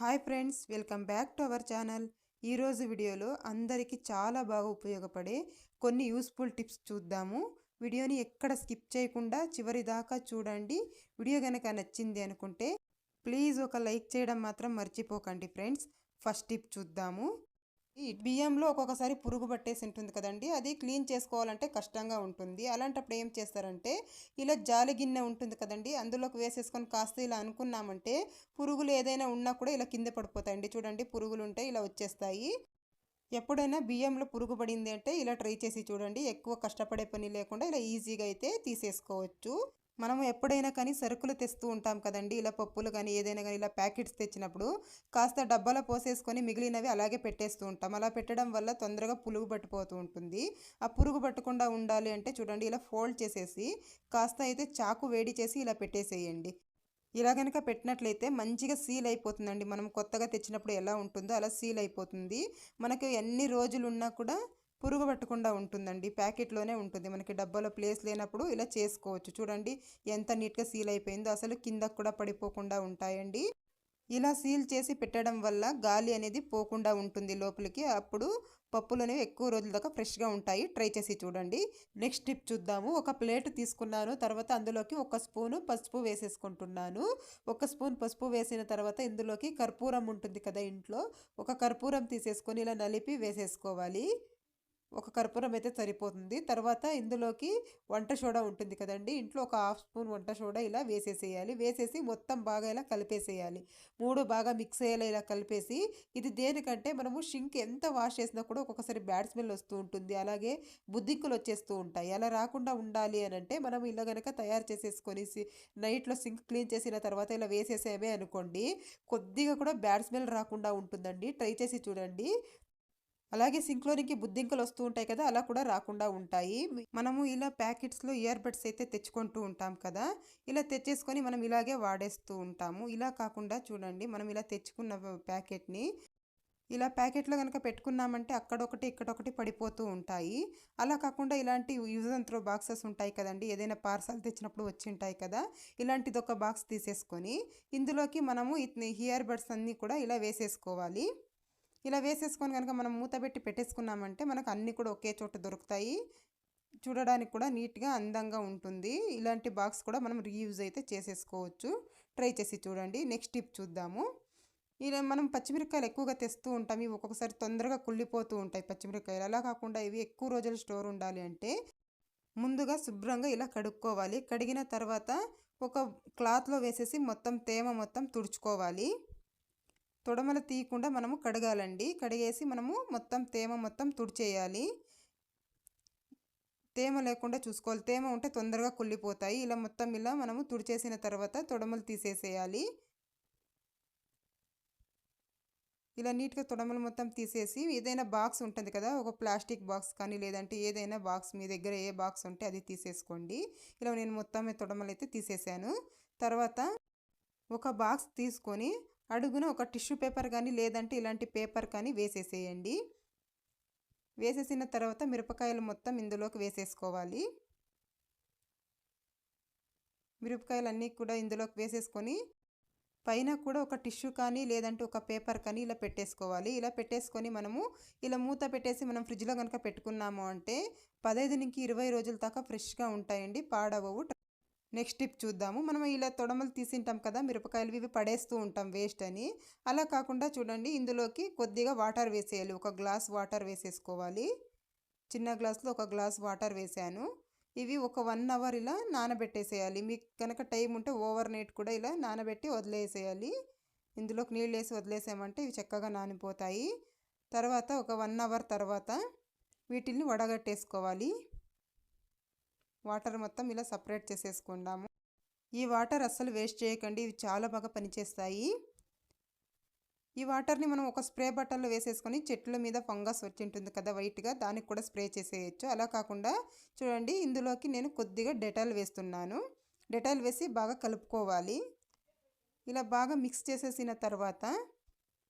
Hi friends, welcome back to our channel. ఈరోజు వీడియోలో అందరికీ చాలా బాగా ఉపయోగపడే కొన్ని యూస్ఫుల్ టిప్స్ చూద్దాము. వీడియోని ఎక్కడ స్కిప్ చేయకుండా చివరి దాకా చూడండి. వీడియో కనుక నచ్చింది అనుకుంటే ప్లీజ్ ఒక లైక్ చేయడం మాత్రం మర్చిపోకండి ఫ్రెండ్స్. ఫస్ట్ టిప్ చూద్దాము. ఈ బియ్యంలో ఒక్కొక్కసారి పురుగు పట్టేసి ఉంటుంది కదండి, అది క్లీన్ చేసుకోవాలంటే కష్టంగా ఉంటుంది. అలాంటప్పుడు ఏం చేస్తారంటే ఇలా జాలి గిన్నె ఉంటుంది కదండి, అందులోకి వేసేసుకొని కాస్త ఇలా అనుకున్నామంటే పురుగులు ఏదైనా ఉన్నా కూడా ఇలా కింద పడిపోతాయండి. చూడండి, పురుగులు ఉంటే ఇలా వచ్చేస్తాయి. ఎప్పుడైనా బియ్యంలో పురుగు పడింది అంటే ఇలా ట్రై చేసి చూడండి. ఎక్కువ కష్టపడే పని లేకుండా ఇలా ఈజీగా అయితే తీసేసుకోవచ్చు. మనం ఎప్పుడైనా కానీ సరుకులు తెస్తూ ఉంటాం కదండి, ఇలా పప్పులు కానీ ఏదైనా కానీ ఇలా ప్యాకెట్స్ తెచ్చినప్పుడు కాస్త డబ్బాలో పోసేసుకొని మిగిలినవి అలాగే పెట్టేస్తూ ఉంటాం. అలా పెట్టడం వల్ల తొందరగా పురుగు పట్టిపోతూ ఉంటుంది. ఆ పురుగు పట్టకుండా ఉండాలి అంటే చూడండి, ఇలా ఫోల్డ్ చేసేసి కాస్త అయితే చాకు వేడి చేసి ఇలా పెట్టేసేయండి. ఇలా కనుక పెట్టినట్లయితే మంచిగా సీల్ అయిపోతుందండి. మనం కొత్తగా తెచ్చినప్పుడు ఎలా ఉంటుందో అలా సీల్ అయిపోతుంది. మనకు ఎన్ని రోజులు ఉన్నా కూడా పురుగు పట్టకుండా ఉంటుందండి. ప్యాకెట్లోనే ఉంటుంది. మనకి డబ్బాలో ప్లేస్ లేనప్పుడు ఇలా చేసుకోవచ్చు. చూడండి ఎంత నీట్గా సీల్ అయిపోయిందో, అసలు కిందకు కూడా పడిపోకుండా ఉంటాయండి. ఇలా సీల్ చేసి పెట్టడం వల్ల గాలి అనేది పోకుండా ఉంటుంది లోపలికి. అప్పుడు పప్పులు అనేవి ఎక్కువ రోజుల దాకా ఫ్రెష్గా ఉంటాయి. ట్రై చేసి చూడండి. నెక్స్ట్ టిప్ చూద్దాము. ఒక ప్లేట్ తీసుకున్నాను, తర్వాత అందులోకి ఒక స్పూను పసుపు వేసేసుకుంటున్నాను. ఒక స్పూన్ పసుపు వేసిన తర్వాత ఇందులోకి కర్పూరం ఉంటుంది కదా ఇంట్లో, ఒక కర్పూరం తీసేసుకొని ఇలా నలిపి వేసేసుకోవాలి. ఒక కర్పూరం అయితే సరిపోతుంది. తర్వాత ఇందులోకి వంట సోడా ఉంటుంది కదండి, ఇంట్లో ఒక హాఫ్ స్పూన్ వంట సోడా ఇలా వేసేసేయాలి. వేసేసి మొత్తం బాగా ఇలా కలిపేసేయాలి. మూడు బాగా మిక్స్ అయ్యేలా ఇలా కలిపేసి, ఇది దేనికంటే మనము షింక్ ఎంత వాష్ చేసినా కూడా ఒక్కొక్కసారి బ్యాడ్ స్మెల్ వస్తూ ఉంటుంది, అలాగే బుద్ధింకులు వచ్చేస్తూ ఉంటాయి. అలా రాకుండా ఉండాలి అని అంటే మనం ఇలా కనుక తయారు చేసేసుకొని నైట్లో సింక్ క్లీన్ చేసిన తర్వాత ఇలా వేసేసేమే అనుకోండి, కొద్దిగా కూడా బ్యాడ్ స్మెల్ రాకుండా ఉంటుందండి. ట్రై చేసి చూడండి. అలాగే సింక్లోనికి బుద్ధింకలు వస్తూ ఉంటాయి కదా, అలా కూడా రాకుండా ఉంటాయి. మనము ఇలా ప్యాకెట్స్లో ఇయర్ బడ్స్ అయితే తెచ్చుకుంటూ ఉంటాం కదా, ఇలా తెచ్చేసుకొని మనం ఇలాగే వాడేస్తూ ఉంటాము. ఇలా కాకుండా చూడండి, మనం ఇలా తెచ్చుకున్న ప్యాకెట్ని ఇలా ప్యాకెట్లో కనుక పెట్టుకున్నామంటే అక్కడొకటి ఇక్కడొకటి పడిపోతూ ఉంటాయి. అలా కాకుండా ఇలాంటి యూజ్ అండ్ త్రో బాక్సెస్ ఉంటాయి కదండి, ఏదైనా పార్సల్ తెచ్చినప్పుడు వచ్చి ఉంటాయి కదా, ఇలాంటిది ఒక బాక్స్ తీసేసుకొని ఇందులోకి మనము ఇయర్ బడ్స్ అన్నీ కూడా ఇలా వేసేసుకోవాలి. ఇలా వేసేసుకొని కనుక మనం మూత పెట్టి పెట్టేసుకున్నామంటే మనకు అన్నీ కూడా ఒకే చోట దొరుకుతాయి. చూడడానికి కూడా నీట్గా అందంగా ఉంటుంది. ఇలాంటి బాక్స్ కూడా మనం రీయూజ్ అయితే చేసేసుకోవచ్చు. ట్రై చేసి చూడండి. నెక్స్ట్ టిప్ చూద్దాము. ఇలా మనం పచ్చిమిరపకాయలు ఎక్కువగా తెస్తూ ఉంటాం. ఇవి ఒక్కొక్కసారి తొందరగా కుళ్ళిపోతూ ఉంటాయి పచ్చిమిరపకాయలు. అలా కాకుండా ఇవి ఎక్కువ రోజులు స్టోర్ ఉండాలి అంటే ముందుగా శుభ్రంగా ఇలా కడుక్కోవాలి. కడిగిన తర్వాత ఒక క్లాత్లో వేసేసి మొత్తం తేమ మొత్తం తుడుచుకోవాలి. తొడమలు తీయకుండా మనము కడగాలండి. కడిగేసి మనము మొత్తం తేమ మొత్తం తుడిచేయాలి. తేమ లేకుండా చూసుకోవాలి. తేమ ఉంటే తొందరగా కుళ్ళిపోతాయి. ఇలా మొత్తం ఇలా మనము తుడిచేసిన తర్వాత తొడమలు తీసేసేయాలి. ఇలా నీట్గా తొడమలు మొత్తం తీసేసి ఏదైనా బాక్స్ ఉంటుంది కదా, ఒక ప్లాస్టిక్ బాక్స్ కానీ లేదంటే ఏదైనా బాక్స్ మీ దగ్గర ఏ బాక్స్ ఉంటే అది తీసేసుకోండి. ఇలా నేను మొత్తం తొడమలు అయితే తీసేసాను. తర్వాత ఒక బాక్స్ తీసుకొని అడుగున ఒక టిష్యూ పేపర్ కానీ లేదంటే ఇలాంటి పేపర్ కానీ వేసేసేయండి. వేసేసిన తర్వాత మిరపకాయలు మొత్తం ఇందులోకి వేసేసుకోవాలి. మిరపకాయలు అన్నీ కూడా ఇందులోకి వేసేసుకొని పైన కూడా ఒక టిష్యూ కానీ లేదంటే ఒక పేపర్ కానీ ఇలా పెట్టేసుకోవాలి. ఇలా పెట్టేసుకొని మనము ఇలా మూత పెట్టేసి మనం ఫ్రిడ్జ్లో కనుక పెట్టుకున్నాము అంటే 15 నుంచి 20 రోజుల దాకా ఫ్రెష్గా ఉంటాయండి, పాడవవు. నెక్స్ట్ టిప్ చూద్దాము. మనం ఇలా తొడమలు తీసింటాం కదా మిరపకాయలు, ఇవి పడేస్తూ ఉంటాం వేస్ట్ అని. అలా కాకుండా చూడండి, ఇందులోకి కొద్దిగా వాటర్ వేసేయాలి. ఒక గ్లాస్ వాటర్ వేసేసుకోవాలి. చిన్న గ్లాస్లో ఒక గ్లాస్ వాటర్ వేసాను. ఇవి ఒక 1 అవర్ ఇలా నానబెట్టేసేయాలి. మీకు కనుక టైం ఉంటే ఓవర్ నైట్ కూడా ఇలా నానబెట్టి వదిలేసేయాలి. ఇందులోకి నీళ్ళు వేసి వదిలేసామంటే ఇవి చక్కగా నానిపోతాయి. తర్వాత ఒక 1 అవర్ తర్వాత వీటిని వడగట్టేసుకోవాలి. వాటర్ మొత్తం ఇలా సపరేట్ చేసేసుకుందాము. ఈ వాటర్ అస్సలు వేస్ట్ చేయకండి, ఇవి చాలా బాగా పనిచేస్తాయి. ఈ వాటర్ని మనం ఒక స్ప్రే బాటిల్లో వేసేసుకొని చెట్ల మీద ఫంగస్ వచ్చి ఉంటుంది కదా వైట్గా, దానికి కూడా స్ప్రే చేసేయచ్చు. అలా కాకుండా చూడండి, ఇందులోకి నేను కొద్దిగా డెటాల్ వేస్తున్నాను. డెటాల్ వేసి బాగా కలుపుకోవాలి. ఇలా బాగా మిక్స్ చేసేసిన తర్వాత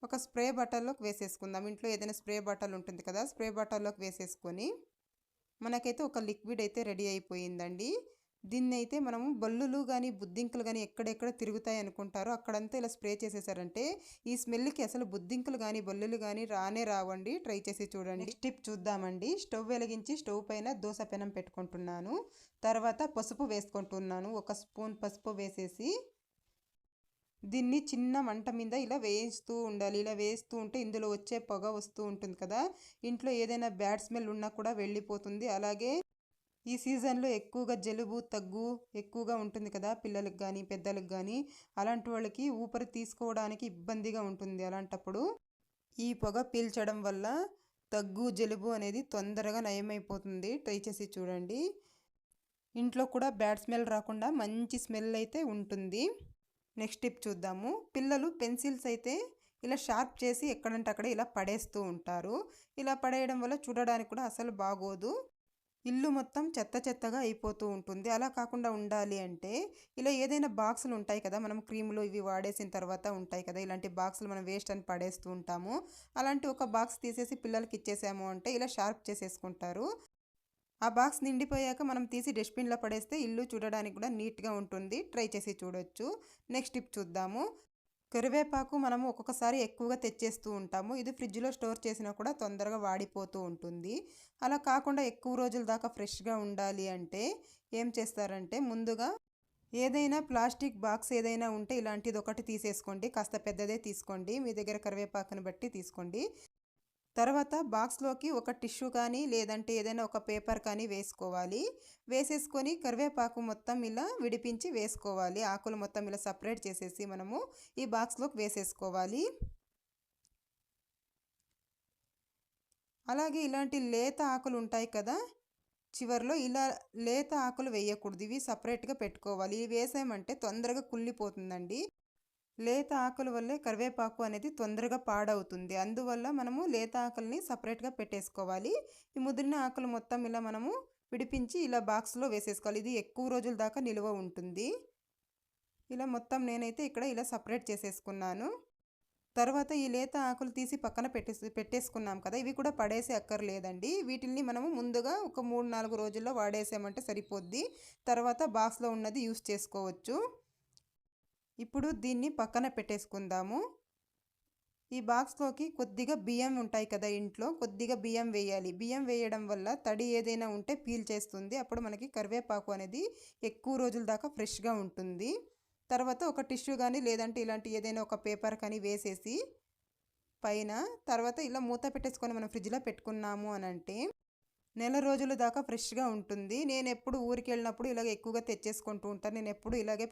ఒక స్ప్రే బాటిల్లోకి వేసేసుకుందాం. ఇంట్లో ఏదైనా స్ప్రే బాటిల్ ఉంటుంది కదా, స్ప్రే బాటిల్లోకి వేసేసుకొని మనకైతే ఒక లిక్విడ్ అయితే రెడీ అయిపోయిందండి. దీన్నైతే మనము బల్లులు కానీ బుద్ధింకలు కానీ ఎక్కడెక్కడ తిరుగుతాయి అనుకుంటారో అక్కడంతా ఇలా స్ప్రే చేసేసారంటే ఈ స్మెల్కి అసలు బుద్ధింకలు కానీ బల్లులు కానీ రానే రావండి. ట్రై చేసి చూడండి. నెక్స్ట్ టిప్ చూద్దామండి. స్టవ్ వెలిగించి స్టవ్ పైన దోస పెనం పెట్టుకుంటున్నాను. తర్వాత పసుపు వేసుకుంటున్నాను. 1 స్పూన్ పసుపు వేసేసి దీన్ని చిన్న మంట మీద ఇలా వేయిస్తూ ఉండాలి. ఇలా వేస్తూ ఉంటే ఇందులో వచ్చే పొగ వస్తూ ఉంటుంది కదా, ఇంట్లో ఏదైనా బ్యాడ్ స్మెల్ ఉన్నా కూడా వెళ్ళిపోతుంది. అలాగే ఈ సీజన్లో ఎక్కువగా జలుబు దగ్గు ఎక్కువగా ఉంటుంది కదా, పిల్లలకు కానీ పెద్దలకు కానీ. అలాంటి వాళ్ళకి ఊపిరి తీసుకోవడానికి ఇబ్బందిగా ఉంటుంది. అలాంటప్పుడు ఈ పొగ పీల్చడం వల్ల దగ్గు జలుబు అనేది తొందరగా నయమైపోతుంది. ట్రై చేసి చూడండి. ఇంట్లో కూడా బ్యాడ్ స్మెల్ రాకుండా మంచి స్మెల్ అయితే ఉంటుంది. నెక్స్ట్ టిప్ చూద్దాము. పిల్లలు పెన్సిల్స్ అయితే ఇలా షార్ప్ చేసి ఎక్కడంటే అక్కడ ఇలా పడేస్తూ ఉంటారు. ఇలా పడేయడం వల్ల చూడడానికి కూడా అసలు బాగోదు. ఇల్లు మొత్తం చెత్త చెత్తగా అయిపోతూ ఉంటుంది. అలా కాకుండా ఉండాలి అంటే ఇలా ఏదైనా బాక్సులు ఉంటాయి కదా, మనం క్రీములు ఇవి వాడేసిన తర్వాత ఉంటాయి కదా, ఇలాంటి బాక్సులు మనం వేస్ట్ అని పడేస్తూ ఉంటాము. అలాంటి ఒక బాక్స్ తీసేసి పిల్లలకి ఇచ్చేసాము అంటే ఇలా షార్ప్ చేసేసుకుంటారు. ఆ బాక్స్ నిండిపోయాక మనం తీసి డస్ట్బిన్లో పడేస్తే ఇల్లు చూడడానికి కూడా నీట్గా ఉంటుంది. ట్రై చేసి చూడొచ్చు. నెక్స్ట్ టిప్ చూద్దాము. కరివేపాకు మనము ఒక్కొక్కసారి ఎక్కువగా తెచ్చేస్తూ ఉంటాము. ఇది ఫ్రిడ్జ్లో స్టోర్ చేసినా కూడా తొందరగా వాడిపోతూ ఉంటుంది. అలా కాకుండా ఎక్కువ రోజుల దాకా ఫ్రెష్గా ఉండాలి అంటే ఏం చేస్తారంటే ముందుగా ఏదైనా ప్లాస్టిక్ బాక్స్ ఏదైనా ఉంటే ఇలాంటిది ఒకటి తీసేసుకోండి. కాస్త పెద్దదే తీసుకోండి. మీ దగ్గర కరివేపాకుని బట్టి తీసుకోండి. తర్వాత బాక్స్లోకి ఒక టిష్యూ కానీ లేదంటే ఏదైనా ఒక పేపర్ కానీ వేసుకోవాలి. వేసేసుకొని కరివేపాకు మొత్తం ఇలా విడిపించి వేసుకోవాలి. ఆకులు మొత్తం ఇలా సపరేట్ చేసేసి మనము ఈ బాక్స్లోకి వేసేసుకోవాలి. అలాగే ఇలాంటి లేత ఆకులు ఉంటాయి కదా, చివరిలో ఇలా లేత ఆకులు వేయకూడదు. ఇవి సపరేట్గా పెట్టుకోవాలి. ఇవి వేసామంటే తొందరగా కుళ్ళిపోతుందండి. లేత ఆకుల వల్లే కరివేపాకు అనేది తొందరగా పాడవుతుంది. అందువల్ల మనము లేత ఆకుల్ని సపరేట్గా పెట్టేసుకోవాలి. ఈ ముదిరిన ఆకులు మొత్తం ఇలా మనము విడిపించి ఇలా బాక్స్లో వేసేసుకోవాలి. ఇది ఎక్కువ రోజుల దాకా నిల్వ ఉంటుంది. ఇలా మొత్తం నేనైతే ఇక్కడ ఇలా సపరేట్ చేసేసుకున్నాను. తర్వాత ఈ లేత ఆకులు తీసి పక్కన పెట్టేసుకున్నాం కదా, ఇవి కూడా పడేసే అక్కర్లేదండి. వీటిని మనము ముందుగా ఒక 3-4 రోజుల్లో వాడేసామంటే సరిపోద్ది. తర్వాత బాక్స్లో ఉన్నది యూస్ చేసుకోవచ్చు. ఇప్పుడు దీన్ని పక్కన పెట్టేసుకుందాము. ఈ బాక్స్లోకి కొద్దిగా బియ్యం ఉంటాయి కదా, ఇంట్లో కొద్దిగా బియ్యం వేయాలి. బియ్యం వేయడం వల్ల తడి ఏదైనా ఉంటే పీల్ చేస్తుంది. అప్పుడు మనకి కరివేపాకు అనేది ఎక్కువ రోజుల దాకా ఫ్రెష్గా ఉంటుంది. తర్వాత ఒక టిష్యూ కానీ లేదంటే ఇలాంటి ఏదైనా ఒక పేపర్ కానీ వేసేసి పైన తర్వాత ఇలా మూత పెట్టేసుకొని మనం ఫ్రిడ్జ్లో పెట్టుకున్నాము అని అంటే నెల రోజుల దాకా ఫ్రెష్గా ఉంటుంది. నేను ఎప్పుడు ఊరికి వెళ్ళినప్పుడు ఇలాగ ఎక్కువగా తెచ్చేసుకుంటూ ఉంటాను. నేను ఎప్పుడు ఇలాగే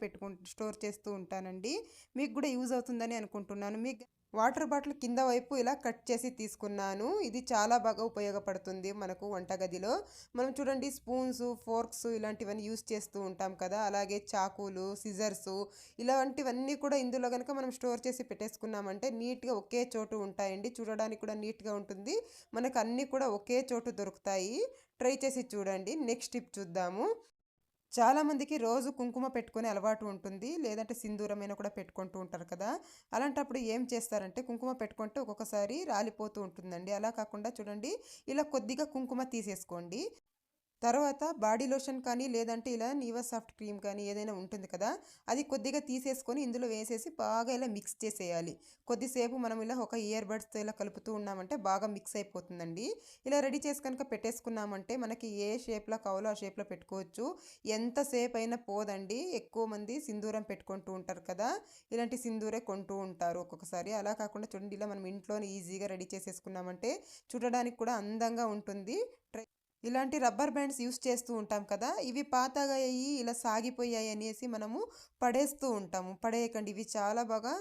స్టోర్ చేస్తూ ఉంటానండి. మీకు కూడా యూజ్ అవుతుందని అనుకుంటున్నాను. మీకు వాటర్ బాటిల్ కింద వైపు ఇలా కట్ చేసి తీసుకున్నాను. ఇది చాలా బాగా ఉపయోగపడుతుంది మనకు వంటగదిలో. మనం చూడండి స్పూన్స్ ఫోర్క్స్ ఇలాంటివన్నీ యూజ్ చేస్తూ ఉంటాం కదా, అలాగే చాకులు సిజర్సు ఇలాంటివన్నీ కూడా ఇందులో కనుక మనం స్టోర్ చేసి పెట్టేసుకున్నామంటే నీట్గా ఒకే చోటు ఉంటాయండి. చూడడానికి కూడా నీట్గా ఉంటుంది. మనకు అన్నీ కూడా ఒకే చోటు దొరుకుతాయి. ట్రై చేసి చూడండి. నెక్స్ట్ టిప్ చూద్దాము. చాలామందికి రోజు కుంకుమ పెట్టుకునే అలవాటు ఉంటుంది, లేదంటే సింధూరమైన కూడా పెట్టుకుంటూ ఉంటారు కదా. అలాంటప్పుడు ఏం చేస్తారంటే కుంకుమ పెట్టుకుంటే ఒక్కొక్కసారి రాలిపోతూ ఉంటుందండి. అలా కాకుండా చూడండి ఇలా కొద్దిగా కుంకుమ తీసేసుకోండి. తర్వాత బాడీ లోషన్ కానీ లేదంటే ఇలా నీవా సాఫ్ట్ క్రీమ్ కానీ ఏదైనా ఉంటుంది కదా, అది కొద్దిగా తీసేసుకొని ఇందులో వేసేసి బాగా ఇలా మిక్స్ చేసేయాలి. కొద్దిసేపు మనం ఇలా ఒక ఇయర్ బడ్స్తో ఇలా కలుపుతూ ఉన్నామంటే బాగా మిక్స్ అయిపోతుందండి. ఇలా రెడీ చేసి కనుక పెట్టేసుకున్నామంటే మనకి ఏ షేప్లో కావాలో ఆ షేప్లో పెట్టుకోవచ్చు. ఎంతసేపు అయినా పోదండి. ఎక్కువ మంది సింధూరం పెట్టుకుంటూ ఉంటారు కదా, ఇలాంటి సింధూరే కొంటూ ఉంటారు ఒక్కొక్కసారి. అలా కాకుండా చూడండి ఇలా మనం ఇంట్లోనే ఈజీగా రెడీ చేసేసుకున్నామంటే చూడడానికి కూడా అందంగా ఉంటుంది. ఇలాంటి రబ్బర్ బ్యాండ్స్ యూస్ చేస్తూ ఉంటాం కదా, ఇవి పాతగా అయ్యి ఇలా సాగిపోయాయి అనేసి మనము పడేస్తూ ఉంటాము. పడేయకండి, ఇవి చాలా బాగా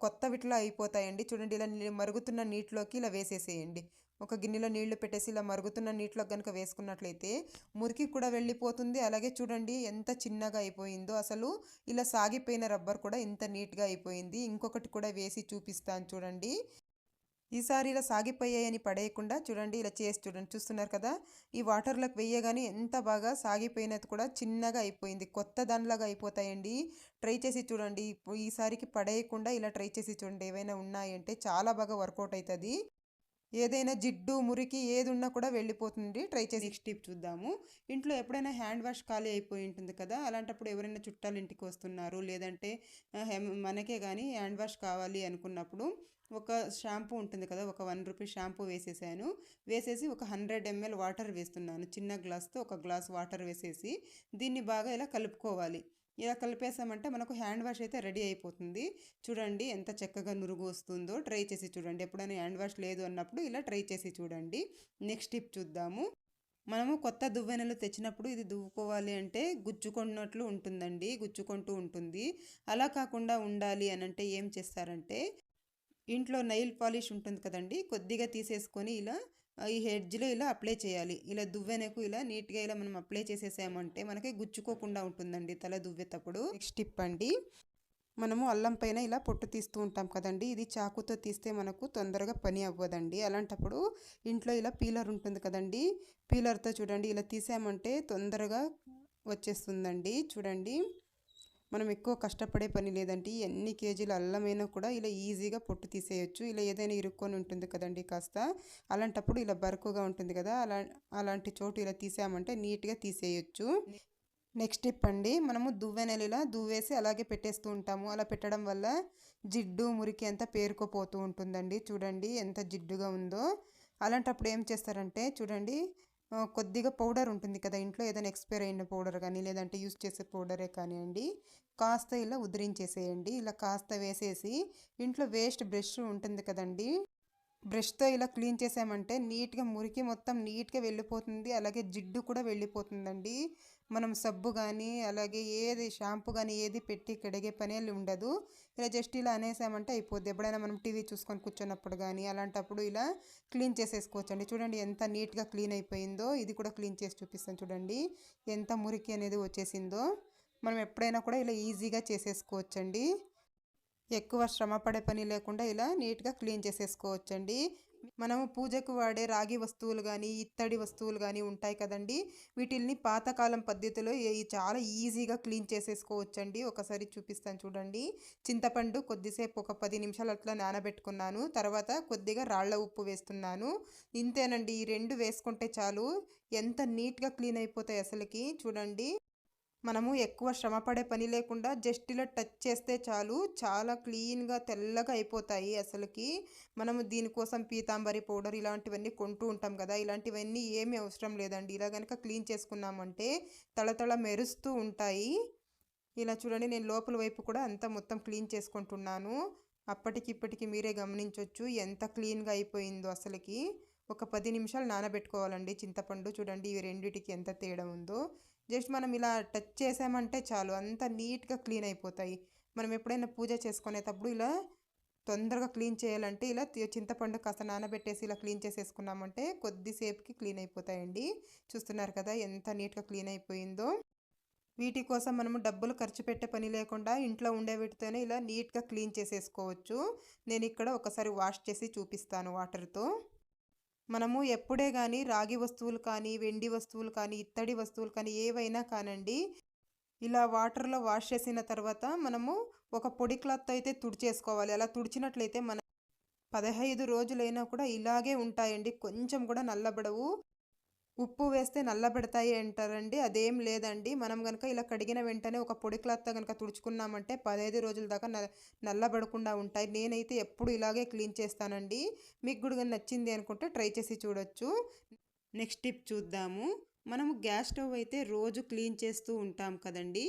కొత్త విట్లో అయిపోతాయండి. చూడండి ఇలా మరుగుతున్న నీటిలోకి ఇలా వేసేసేయండి. ఒక గిన్నెలో నీళ్లు పెట్టేసి ఇలా మరుగుతున్న నీటిలో కనుక వేసుకున్నట్లయితే మురికి కూడా వెళ్ళిపోతుంది. అలాగే చూడండి ఎంత చిన్నగా అయిపోయిందో, అసలు ఇలా సాగిపోయిన రబ్బర్ కూడా ఇంత నీట్గా అయిపోయింది. ఇంకొకటి కూడా వేసి చూపిస్తాను చూడండి. ఈసారి ఇలా సాగిపోయాయని పడేయకుండా చూడండి ఇలా చేసి చూడండి. చూస్తున్నారు కదా, ఈ వాటర్లోకి వేయగానే ఎంత బాగా సాగిపోయినది కూడా చిన్నగా అయిపోయింది. కొత్త దానిలాగా అయిపోతాయండి. ట్రై చేసి చూడండి. ఈసారికి పడేయకుండా ఇలా ట్రై చేసి చూడండి. ఏవైనా ఉన్నాయంటే చాలా బాగా వర్కౌట్ అవుతుంది. ఏదైనా జిడ్డు మురికి ఏది ఉన్నా కూడా వెళ్ళిపోతుంది. ట్రై చేసి నెక్స్ట్ టిప్ చూద్దాము. ఇంట్లో ఎప్పుడైనా హ్యాండ్ వాష్ ఖాళీ అయిపోయి ఉంటుంది కదా, అలాంటప్పుడు ఎవరైనా చుట్టాలు ఇంటికి వస్తున్నారు, లేదంటే మనకే కానీ హ్యాండ్ వాష్ కావాలి అనుకున్నప్పుడు ఒక షాంపూ ఉంటుంది కదా, ఒక 1 రూపీ షాంపూ వేసేసాను. వేసేసి ఒక 100 ml వాటర్ వేస్తున్నాను. చిన్న గ్లాస్తో ఒక గ్లాస్ వాటర్ వేసేసి దీన్ని బాగా ఇలా కలుపుకోవాలి. ఇలా కలిపేసామంటే మనకు హ్యాండ్ వాష్ అయితే రెడీ అయిపోతుంది. చూడండి ఎంత చక్కగా నురుగు వస్తుందో. ట్రై చేసి చూడండి. ఎప్పుడైనా హ్యాండ్ వాష్ లేదు అన్నప్పుడు ఇలా ట్రై చేసి చూడండి. నెక్స్ట్ టిప్ చూద్దాము. మనము కొత్త దువ్వెనలు తెచ్చినప్పుడు ఇది దువ్వుకోవాలి అంటే గుచ్చుకున్నట్లు ఉంటుందండి, గుచ్చుకుంటూ ఉంటుంది. అలా కాకుండా ఉండాలి అనంటే ఏం చేస్తారంటే, ఇంట్లో నెయిల్ పాలిష్ ఉంటుంది కదండి, కొద్దిగా తీసేసుకొని ఇలా ఈ హెడ్జ్లో ఇలా అప్లై చేయాలి. ఇలా దువ్వెనకు ఇలా నీట్గా ఇలా మనం అప్లై చేసేసామంటే మనకి గుచ్చుకోకుండా ఉంటుందండి తల దువ్వేటప్పుడు. నెక్స్ట్ టిప్ అండి, మనము అల్లం పైన ఇలా పొట్టు తీస్తూ ఉంటాం కదండి, ఇది చాకుతో తీస్తే మనకు తొందరగా పని అవ్వదండి. అలాంటప్పుడు ఇంట్లో ఇలా పీలర్ ఉంటుంది కదండి, పీలర్తో చూడండి ఇలా తీసామంటే తొందరగా వచ్చేస్తుందండి. చూడండి, మనం ఎక్కువ కష్టపడే పని లేదండి. ఎన్ని కేజీల అల్లమైనా కూడా ఇలా ఈజీగా పొట్టు తీసేయచ్చు. ఇలా ఏదైనా ఇరుక్కొని ఉంటుంది కదండి కాస్త, అలాంటప్పుడు ఇలా బరుకుగా ఉంటుంది కదా, అలాంటి చోటు ఇలా తీసామంటే నీట్గా తీసేయచ్చు. నెక్స్ట్ టిప్ అండి, మనము దువ్వెనలు ఇలా దువ్వేసి అలాగే పెట్టేస్తూ ఉంటాము. అలా పెట్టడం వల్ల జిడ్డు మురికి అంతా పేరుకుపోతూ ఉంటుందండి. చూడండి ఎంత జిడ్డుగా ఉందో. అలాంటప్పుడు ఏం చేస్తారంటే చూడండి, కొద్దిగా పౌడర్ ఉంటుంది కదా ఇంట్లో, ఏదైనా ఎక్స్పైర్ అయిన పౌడర్ కానీ లేదంటే యూస్ చేసే పౌడరే కానివ్వండి, కాస్త ఇలా ఉదిరించేసేయండి. ఇలా కాస్త వేసేసి ఇంట్లో వేస్ట్ బ్రష్ ఉంటుంది కదండి, బ్రష్తో ఇలా క్లీన్ చేసామంటే నీట్గా మురికి మొత్తం నీట్గా వెళ్ళిపోతుంది. అలాగే జిడ్డు కూడా వెళ్ళిపోతుందండి. మనం సబ్బు కానీ అలాగే ఏది షాంపూ కానీ ఏది పెట్టి కడిగే పనే ఉండదు. ఇలా జస్ట్ ఇలా అనేసామంటే అయిపోద్ది. ఎప్పుడైనా మనం టీవీ చూసుకొని కూర్చున్నప్పుడు కానీ అలాంటప్పుడు ఇలా క్లీన్ చేసేసుకోవచ్చండి. చూడండి ఎంత నీట్గా క్లీన్ అయిపోయిందో. ఇది కూడా క్లీన్ చేసి చూపిస్తాను చూడండి ఎంత మురికి అనేది వచ్చేసిందో. మనం ఎప్పుడైనా కూడా ఇలా ఈజీగా చేసేసుకోవచ్చండి. ఎక్కువ శ్రమ పడే పని లేకుండా ఇలా నీట్గా క్లీన్ చేసేసుకోవచ్చండి. మనము పూజకు వాడే రాగి వస్తువులు కానీ ఇత్తడి వస్తువులు కానీ ఉంటాయి కదండి, వీటిల్ని పాతకాలం పద్ధతిలో చాలా ఈజీగా క్లీన్ చేసేసుకోవచ్చండి. ఒకసారి చూపిస్తాను చూడండి. చింతపండు కొద్దిసేపు ఒక 10 నిమిషాలు అట్లా నానబెట్టుకున్నాను. తర్వాత కొద్దిగా రాళ్ల ఉప్పు వేస్తున్నాను. ఇంతేనండి, ఈ 2 వేసుకుంటే చాలు. ఎంత నీట్గా క్లీన్ అయిపోతాయి అసలుకి. చూడండి, మనము ఎక్కువ శ్రమ పడే పని లేకుండా జస్ట్ ఇలా టచ్ చేస్తే చాలు, చాలా క్లీన్గా తెల్లగా అయిపోతాయి అసలుకి. మనము దీనికోసం పీతాంబరి పౌడర్ ఇలాంటివన్నీ కొంటూ ఉంటాం కదా, ఇలాంటివన్నీ ఏమీ అవసరం లేదండి. ఇలా కనుక క్లీన్ చేసుకున్నామంటే తళతళ మెరుస్తూ ఉంటాయి. ఇలా చూడండి, నేను లోపల వైపు కూడా అంతా మొత్తం క్లీన్ చేసుకుంటున్నాను. అప్పటికిప్పటికి మీరే గమనించవచ్చు ఎంత క్లీన్గా అయిపోయిందో అసలుకి. ఒక 10 నిమిషాలు నానబెట్టుకోవాలండి చింతపండు. చూడండి ఇవి రెండిటికి ఎంత తేడా ఉందో. జస్ట్ మనం ఇలా టచ్ చేసామంటే చాలు, అంత నీట్గా క్లీన్ అయిపోతాయి. మనం ఎప్పుడైనా పూజ చేసుకునేటప్పుడు ఇలా తొందరగా క్లీన్ చేయాలంటే ఇలా చింతపండు కాస్త నానబెట్టేసి ఇలా క్లీన్ చేసేసుకున్నామంటే కొద్దిసేపుకి క్లీన్ అయిపోతాయండి. చూస్తున్నారు కదా ఎంత నీట్గా క్లీన్ అయిపోయిందో. వీటి కోసం మనము డబ్బులు ఖర్చు పెట్టే పని లేకుండా ఇంట్లో ఉండే వీటితోనే ఇలా నీట్గా క్లీన్ చేసేసుకోవచ్చు. నేను ఇక్కడ ఒకసారి వాష్ చేసి చూపిస్తాను వాటర్తో. మనము ఎప్పుడే కానీ రాగి వస్తువులు కానీ వెండి వస్తువులు కానీ ఇత్తడి వస్తువులు కానీ ఏవైనా కానండి, ఇలా వాటర్లో వాష్ చేసిన తర్వాత మనము ఒక పొడి క్లాత్తో అయితే తుడిచేసుకోవాలి. అలా తుడిచినట్లయితే మన 15 రోజులైనా కూడా ఇలాగే ఉంటాయండి, కొంచెం కూడా నల్లబడవు. ఉప్పు వేస్తే నల్లబెడతాయి అంటారండి, అదేం లేదండి. మనం కనుక ఇలా కడిగిన వెంటనే ఒక పొడి క్లాత్తో కనుక తుడుచుకున్నామంటే 15 రోజుల దాకా నల్లబడకుండా ఉంటాయి. నేనైతే ఎప్పుడు ఇలాగే క్లీన్ చేస్తానండి. మీకు కూడా నచ్చింది అనుకుంటే ట్రై చేసి చూడొచ్చు. నెక్స్ట్ టిప్ చూద్దాము. మనము గ్యాస్ స్టవ్ అయితే రోజు క్లీన్ చేస్తూ ఉంటాం కదండి,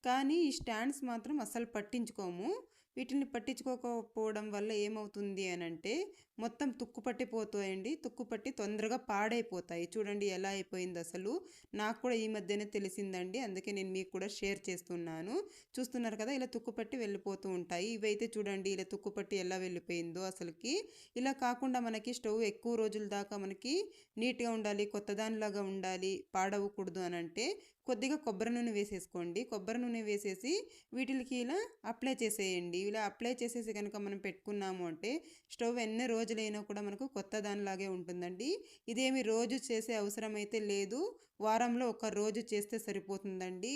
కానీ ఈ స్టాండ్స్ మాత్రం అస్సలు పట్టించుకోము. వీటిని పట్టించుకోకపోవడం వల్ల ఏమవుతుంది అనంటే మొత్తం తుక్కు పట్టిపోతాయండి. తుక్కు పట్టి తొందరగా పాడైపోతాయి. చూడండి ఎలా అయిపోయింది అసలు. నాకు కూడా ఈ మధ్యనే తెలిసిందండి, అందుకే నేను మీకు కూడా షేర్ చేస్తున్నాను. చూస్తున్నారు కదా ఇలా తుక్కు పట్టి వెళ్ళిపోతూ ఉంటాయి. ఇవైతే చూడండి ఇలా తుక్కు పట్టి ఎలా వెళ్ళిపోయిందో అసలుకి. ఇలా కాకుండా మనకి స్టవ్ ఎక్కువ రోజుల దాకా మనకి నీట్గా ఉండాలి, కొత్తదానిలాగా ఉండాలి, పాడవకూడదు అని అంటే కొద్దిగా కొబ్బరి నూనె వేసేసుకోండి. కొబ్బరి నూనె వేసేసి వీటికి ఇలా అప్లై చేసేయండి. ఇలా అప్లై చేసేసి కనుక మనం పెట్టుకున్నాము అంటే స్టవ్ ఎన్ని రోజులైనా కూడా మనకు కొత్త దానిలాగే ఉంటుందండి. ఇదేమి రోజు చేసే అవసరం అయితే లేదు, వారంలో ఒక రోజు చేస్తే సరిపోతుందండి.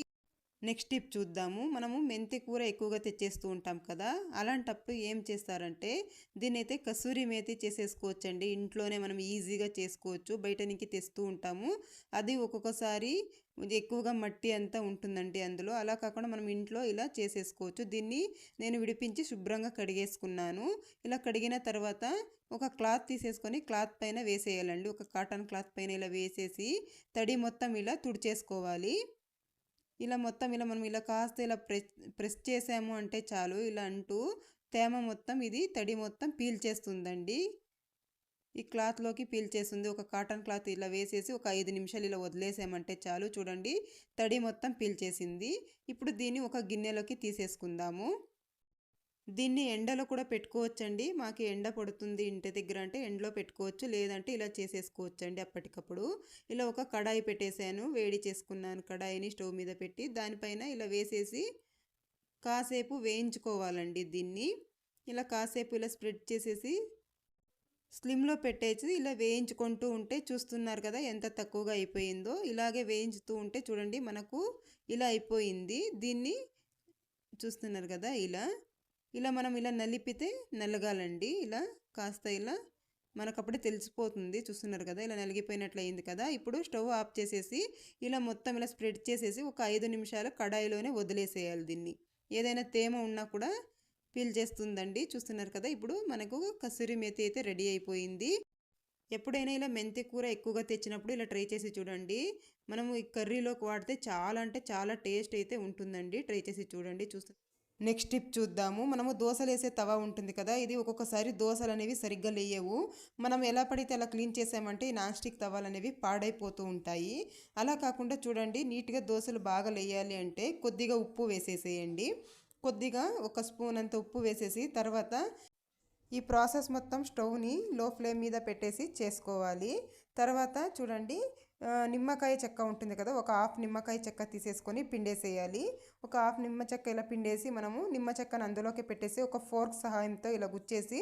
నెక్స్ట్ టిప్ చూద్దాము. మనము మెంతి కూర ఎక్కువగా తెచ్చేస్తూ ఉంటాం కదా, అలాంటప్పుడు ఏం చేస్తారంటే దీన్నైతే కసూరి మేతి చేసేసుకోవచ్చండి. ఇంట్లోనే మనం ఈజీగా చేసుకోవచ్చు. బయట నుంచి తెస్తూ ఉంటాము, అది ఒక్కొక్కసారి ఎక్కువగా మట్టి అంతా ఉంటుందండి అందులో. అలా కాకుండా మనం ఇంట్లో ఇలా చేసేసుకోవచ్చు. దీన్ని నేను విడిపించి శుభ్రంగా కడిగేసుకున్నాను. ఇలా కడిగిన తర్వాత ఒక క్లాత్ తీసేసుకొని క్లాత్ పైన వేసేయాలండి. ఒక కాటన్ క్లాత్ పైన ఇలా వేసేసి తడి మొత్తం ఇలా తుడిచేసుకోవాలి. ఇలా మొత్తం ఇలా మనం ఇలా కాస్త ఇలా ప్రెస్ చేసాము అంటే చాలు, ఇలా అంటూ తేమ మొత్తం ఇది తడి మొత్తం పీల్చేస్తుందండి. ఈ క్లాత్లోకి పీల్చేస్తుంది. ఒక కాటన్ క్లాత్ ఇలా వేసేసి ఒక 5 నిమిషాలు ఇలా వదిలేసామంటే చాలు. చూడండి, తడి మొత్తం పీల్చేసింది. ఇప్పుడు దీన్ని ఒక గిన్నెలోకి తీసేసుకుందాము. దీన్ని ఎండలో కూడా పెట్టుకోవచ్చండి. మాకు ఎండ పడుతుంది ఇంటి దగ్గర అంటే ఎండలో పెట్టుకోవచ్చు, లేదంటే ఇలా చేసేసుకోవచ్చండి అప్పటికప్పుడు. ఇలా ఒక కడాయి పెట్టేశాను, వేడి చేసుకున్నాను కడాయిని స్టవ్ మీద పెట్టి. దానిపైన ఇలా వేసేసి కాసేపు వేయించుకోవాలండి దీన్ని. ఇలా కాసేపు ఇలా స్ప్రెడ్ చేసేసి స్లిమ్లో పెట్టేసి ఇలా వేయించుకుంటూ ఉంటే చూస్తున్నారు కదా ఎంత తక్కువగా అయిపోయిందో. ఇలాగే వేయించుతూ ఉంటే చూడండి మనకు ఇలా అయిపోయింది. దీన్ని చూస్తున్నారు కదా, ఇలా మనం ఇలా నలిపితే నలగాలండి. ఇలా కాస్త ఇలా మనకప్పుడే తెలిసిపోతుంది. చూస్తున్నారు కదా, ఇలా నలిగిపోయినట్లు అయింది కదా. ఇప్పుడు స్టవ్ ఆఫ్ చేసేసి ఇలా మొత్తం ఇలా స్ప్రెడ్ చేసేసి ఒక 5 నిమిషాలు కడాయిలోనే వదిలేసేయాలి దీన్ని. ఏదైనా తేమ ఉన్నా కూడా పీల్చేస్తుందండి. చూస్తున్నారు కదా, ఇప్పుడు మనకు కసూరి మేతి అయితే రెడీ అయిపోయింది. ఎప్పుడైనా ఇలా మెంతి కూర ఎక్కువగా తెచ్చినప్పుడు ఇలా ట్రై చేసి చూడండి. మనము ఈ కర్రీలోకి వాడితే చాలా అంటే చాలా టేస్ట్ అయితే ఉంటుందండి. ట్రై చేసి చూడండి. నెక్స్ట్ టిప్ చూద్దాము. మనము దోశలు వేసే తవా ఉంటుంది కదా, ఇది ఒక్కొక్కసారి దోశలు అనేవి సరిగ్గా లేయవు. మనం ఎలా పడితే అలా క్లీన్ చేసామంటే ఈ నాన్ స్టిక్ తవాలు అనేవి పాడైపోతూ ఉంటాయి. అలా కాకుండా చూడండి, నీట్గా దోశలు బాగా లేయాలి అంటే కొద్దిగా ఉప్పు వేసేసేయండి. కొద్దిగా ఒక స్పూన్ అంత ఉప్పు వేసేసి తర్వాత ఈ ప్రాసెస్ మొత్తం స్టవ్ని లో ఫ్లేమ్ మీద పెట్టేసి చేసుకోవాలి. తర్వాత చూడండి, నిమ్మకాయ చెక్క ఉంటుంది కదా, ఒక హాఫ్ నిమ్మకాయ చెక్క తీసేసుకొని పిండేసేయాలి. ఒక హాఫ్ నిమ్మ చెక్క ఇలా పిండేసి మనము నిమ్మ చెక్కను అందులోకి పెట్టేసి ఒక ఫోర్క్ సహాయంతో ఇలా గుచ్చేసి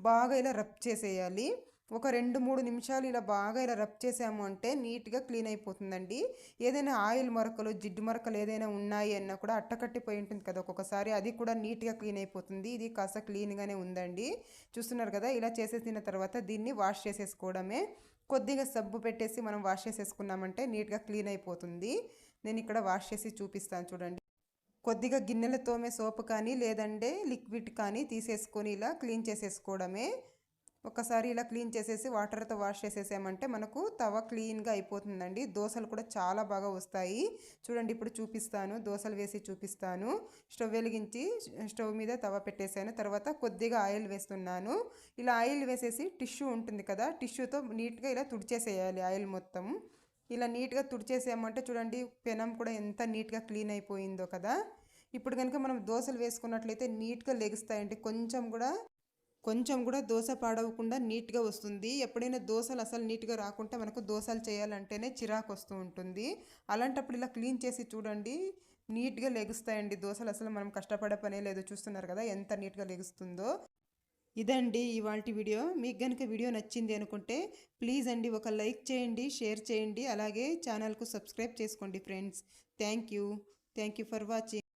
బాగా ఇలా రబ్ చేసేయాలి. ఒక 2-3 నిమిషాలు ఇలా బాగా ఇలా రబ్ చేసాము అంటే నీట్గా క్లీన్ అయిపోతుందండి. ఏదైనా ఆయిల్ మరకలు, జిడ్డు మరకలు ఏదైనా ఉన్నాయి అన్నా కూడా అట్టకట్టిపోయి ఉంటుంది కదా ఒక్కొక్కసారి, అది కూడా నీట్గా క్లీన్ అయిపోతుంది. ఇది కాస్త క్లీన్గానే ఉందండి. చూస్తున్నారు కదా, ఇలా చేసేసిన తర్వాత దీన్ని వాష్ చేసేసుకోవడమే. కొద్దిగా సబ్బు పెట్టేసి మనం వాష్ చేసేసుకున్నామంటే నీట్గా క్లీన్ అయిపోతుంది. నేను ఇక్కడ వాష్ చేసి చూపిస్తాను చూడండి. కొద్దిగా గిన్నెల తోమే సోపు కానీ లేదంటే లిక్విడ్ కానీ తీసేసుకొని ఇలా క్లీన్ చేసేసుకోవడమే. ఒకసారి ఇలా క్లీన్ చేసేసి వాటర్తో వాష్ చేసేసామంటే మనకు తవ క్లీన్గా అయిపోతుందండి. దోశలు కూడా చాలా బాగా వస్తాయి. చూడండి, ఇప్పుడు చూపిస్తాను, దోశలు వేసి చూపిస్తాను. స్టవ్ వెలిగించి స్టవ్ మీద తవ పెట్టేశాను. తర్వాత కొద్దిగా ఆయిల్ వేస్తున్నాను. ఇలా ఆయిల్ వేసేసి టిష్యూ ఉంటుంది కదా, టిష్యూతో నీట్గా ఇలా తుడిచేసేయాలి ఆయిల్ మొత్తం. ఇలా నీట్గా తుడిచేసామంటే చూడండి, పెనం కూడా ఎంత నీట్గా క్లీన్ అయిపోయిందో కదా. ఇప్పుడు కనుక మనం దోశలు వేసుకున్నట్లయితే నీట్గా లెగుస్తాయండి. కొంచెం కూడా దోశ పాడవకుండా నీట్గా వస్తుంది. ఎప్పుడైనా దోశలు అసలు నీట్గా రాకుంటే మనకు దోశలు చేయాలంటేనే చిరాకు వస్తూ ఉంటుంది. అలాంటప్పుడు ఇలా క్లీన్ చేసి చూడండి, నీట్గా లెగుస్తాయండి దోశలు. అసలు మనం కష్టపడే పనే లేదు. చూస్తున్నారు కదా ఎంత నీట్గా లెగుస్తుందో. ఇదండి ఇవాల్టి వీడియో. మీకు కనుక వీడియో నచ్చింది అనుకుంటే ప్లీజ్ అండి ఒక లైక్ చేయండి, షేర్ చేయండి, అలాగే ఛానల్కు సబ్స్క్రైబ్ చేసుకోండి friends. Thank you for watching.